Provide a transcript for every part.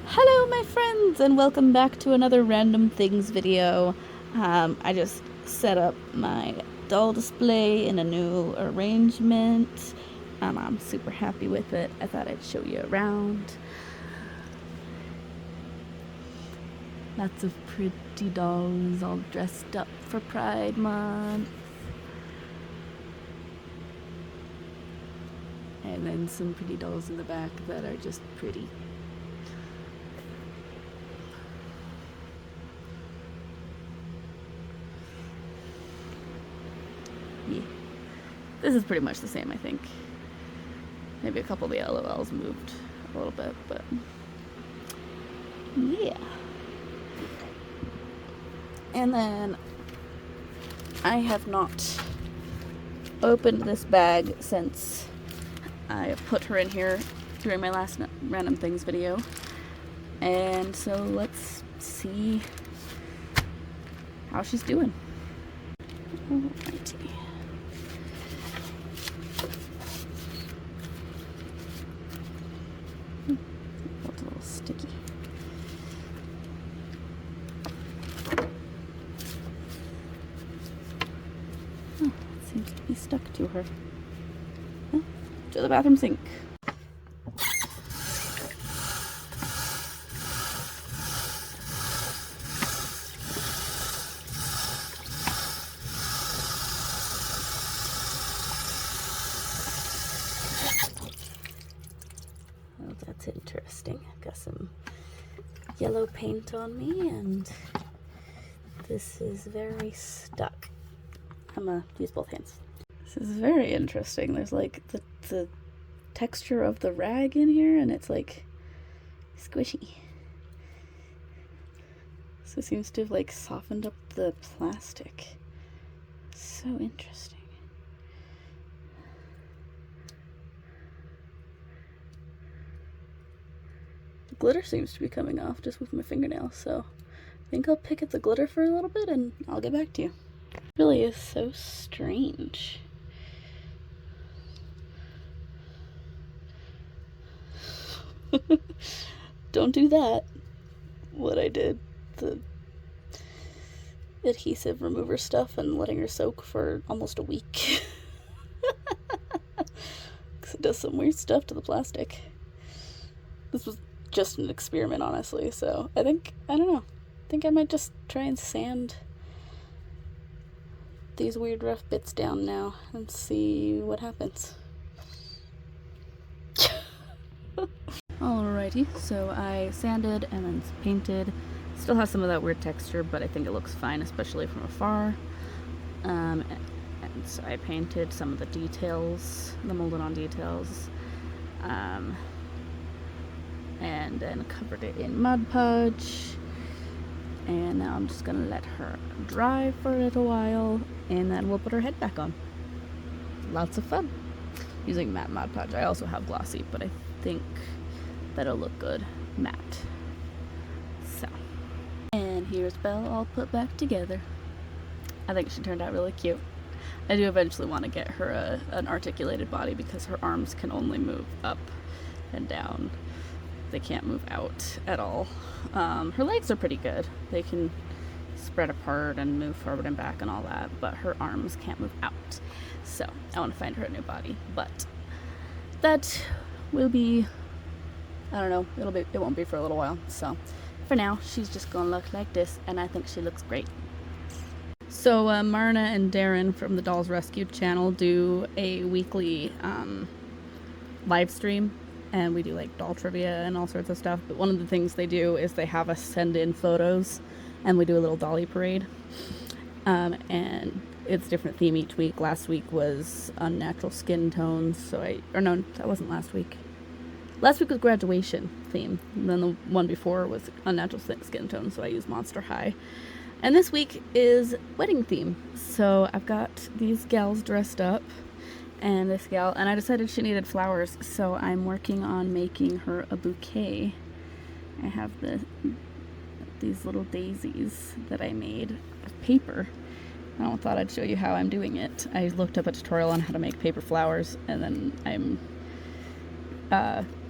Hello my friends and welcome back to another random things video. I just set up my doll display in a new arrangement. I'm super happy with it. I thought I'd show you around. Lots of pretty dolls all dressed up for Pride Month. And then some pretty dolls in the back that are just pretty. Yeah. This is pretty much the same, I think. Maybe a couple of the LOLs moved a little bit, but yeah. And then I have not opened this bag since I put her in here during my last random things video. And so let's see how she's doing. Alrighty. That's a little sticky. Oh, it seems to be stuck to her. Oh, to the bathroom sink. Oh, that's interesting. I've got some yellow paint on me and this is very stuck. I'm gonna use both hands. This is very interesting. There's like the texture of the rag in here and it's like squishy. So it seems to have like softened up the plastic. So interesting. The glitter seems to be coming off just with my fingernail, so I think I'll pick at the glitter for a little bit and I'll get back to you. It really is so strange. Don't do that. What I did, the adhesive remover stuff and letting her soak for almost a week. Because it does some weird stuff to the plastic. This was just an experiment, honestly, so I don't know. I think I might just try and sand these weird rough bits down now and see what happens. Alrighty, so I sanded and then painted. Still has some of that weird texture, but I think it looks fine, especially from afar. And so I painted some of the details, the molded on details, and then covered it in Mod Podge. And now I'm just gonna let her dry for a little while, and then we'll put her head back on. Lots of fun using matte Mod Podge. I also have glossy, but I think that'll look good matte. So, and here's Belle all put back together. I think she turned out really cute. I do eventually want to get her an articulated body because her arms can only move up and down. They can't move out at all. Her legs are pretty good. They can spread apart and move forward and back and all that, but her arms can't move out. So I want to find her a new body, but that will be, I don't know, it won't be for a little while. So for now, she's just gonna look like this, and I think she looks great. So Marna and Darren from the Dolls Rescued channel do a weekly live stream, and we do like doll trivia and all sorts of stuff. But one of the things they do is they have us send in photos, and we do a little dolly parade. And it's different theme each week. Last week was unnatural skin tones, no, that wasn't last week. Last week was graduation theme, and then the one before was unnatural skin tone, so I used Monster High. And this week is wedding theme, so I've got these gals dressed up, and this gal, and I decided she needed flowers, so I'm working on making her a bouquet. I have these little daisies that I made of paper. I thought I'd show you how I'm doing it. I looked up a tutorial on how to make paper flowers, and then I'm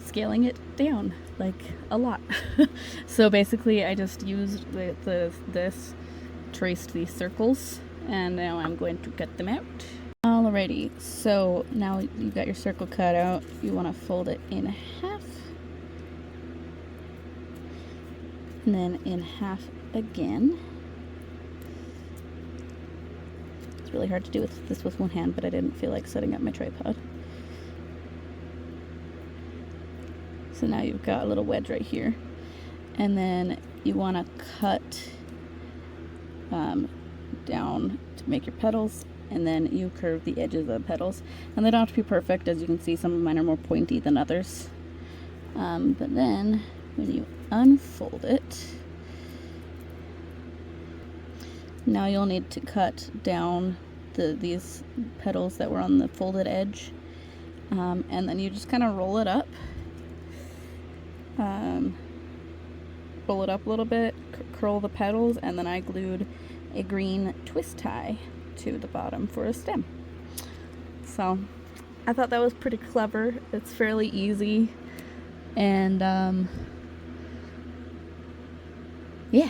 scaling it down, like, a lot. So basically I just used this, traced these circles, and now I'm going to cut them out. Alrighty, so now you've got your circle cut out. You want to fold it in half, and then in half again. It's really hard to do this with one hand, but I didn't feel like setting up my tripod. So now you've got a little wedge right here, and then you want to cut down to make your petals, and then you curve the edges of the petals, and they don't have to be perfect. As you can see, some of mine are more pointy than others, but then when you unfold it, now you'll need to cut down these petals that were on the folded edge, and then you just kind of roll it up. Roll it up a little bit, curl the petals, and then I glued a green twist tie to the bottom for a stem. So I thought that was pretty clever. It's fairly easy, and yeah.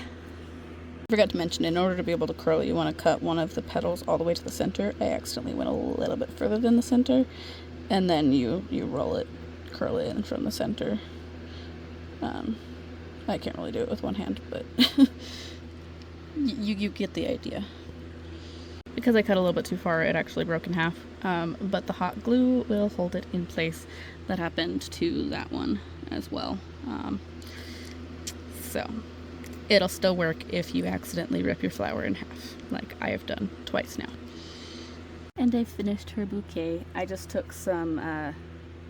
Forgot to mention, in order to be able to curl, you want to cut one of the petals all the way to the center. I accidentally went a little bit further than the center, and then you roll it, curl it in from the center. I can't really do it with one hand, but you get the idea. Because I cut a little bit too far, it actually broke in half, but the hot glue will hold it in place. That happened to that one as well. So it'll still work if you accidentally rip your flower in half, like I have done twice now. And I finished her bouquet. I just took some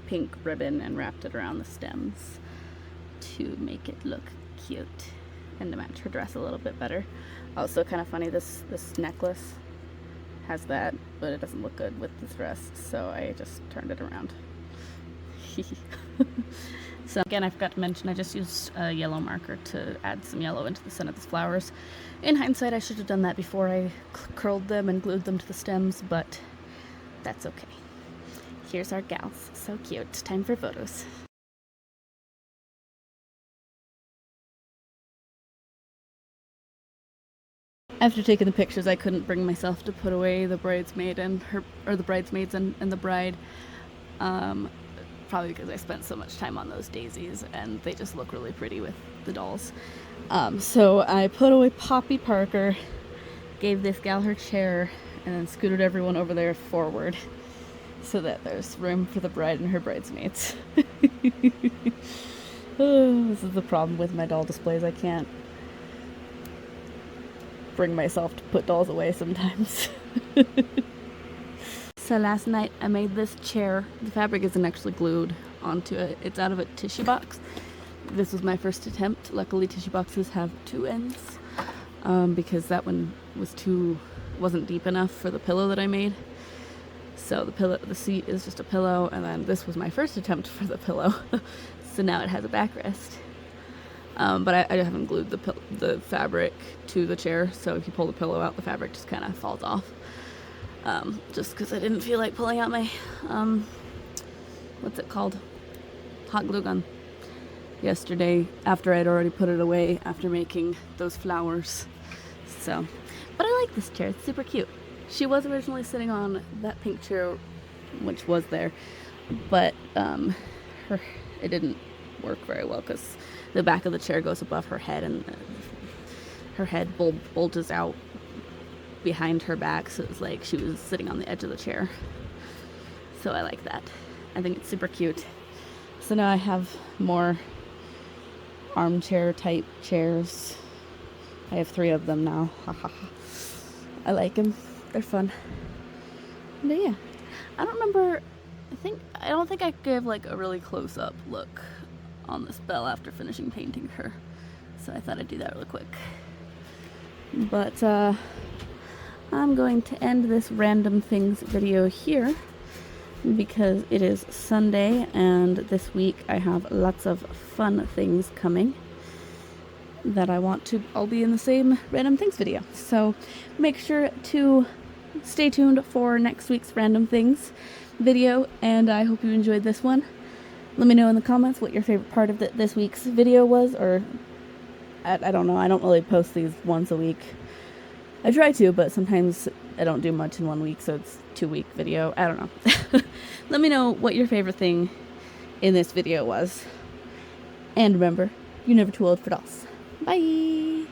pink ribbon and wrapped it around the stems to make it look cute and to match her dress a little bit better. Also kind of funny, this necklace has that, but it doesn't look good with this dress, so I just turned it around. So again, I forgot to mention, I just used a yellow marker to add some yellow into the center of the flowers. In hindsight, I should have done that before I curled them and glued them to the stems, but that's okay. Here's our gals. So cute. Time for photos. After taking the pictures, I couldn't bring myself to put away the bridesmaid and the bridesmaids and the bride. Probably because I spent so much time on those daisies, and they just look really pretty with the dolls. So I put away Poppy Parker, gave this gal her chair, and then scooted everyone over there forward so that there's room for the bride and her bridesmaids. Oh, this is the problem with my doll displays. I can't bring myself to put dolls away sometimes. So last night I made this chair. The fabric isn't actually glued onto it. It's out of a tissue box. This was my first attempt. Luckily tissue boxes have two ends, because that one wasn't deep enough for the pillow that I made. So the seat is just a pillow, and then this was my first attempt for the pillow. So now it has a backrest. But I haven't glued the fabric to the chair, so if you pull the pillow out, the fabric just kind of falls off. Just because I didn't feel like pulling out my, what's it called? Hot glue gun yesterday, after I'd already put it away after making those flowers. So, but I like this chair. It's super cute. She was originally sitting on that pink chair, which was there, but it didn't work very well because the back of the chair goes above her head, and her head bulges out behind her back, so it's like she was sitting on the edge of the chair. So I like that. I think it's super cute. So now I have more armchair type chairs. I have 3 of them now. I like them. They're fun. But yeah, I don't think I gave like a really close-up look on this Belle after finishing painting her, so I thought I'd do that really quick. But I'm going to end this random things video here because it is Sunday, and this week I have lots of fun things coming that I want to all be in the same random things video. So make sure to stay tuned for next week's random things video, and I hope you enjoyed this one. Let me know in the comments what your favorite part of this week's video was, or I don't know. I don't really post these once a week. I try to, but sometimes I don't do much in 1 week, so it's 2-week video. I don't know. Let me know what your favorite thing in this video was. And remember, you're never too old for dolls. Bye!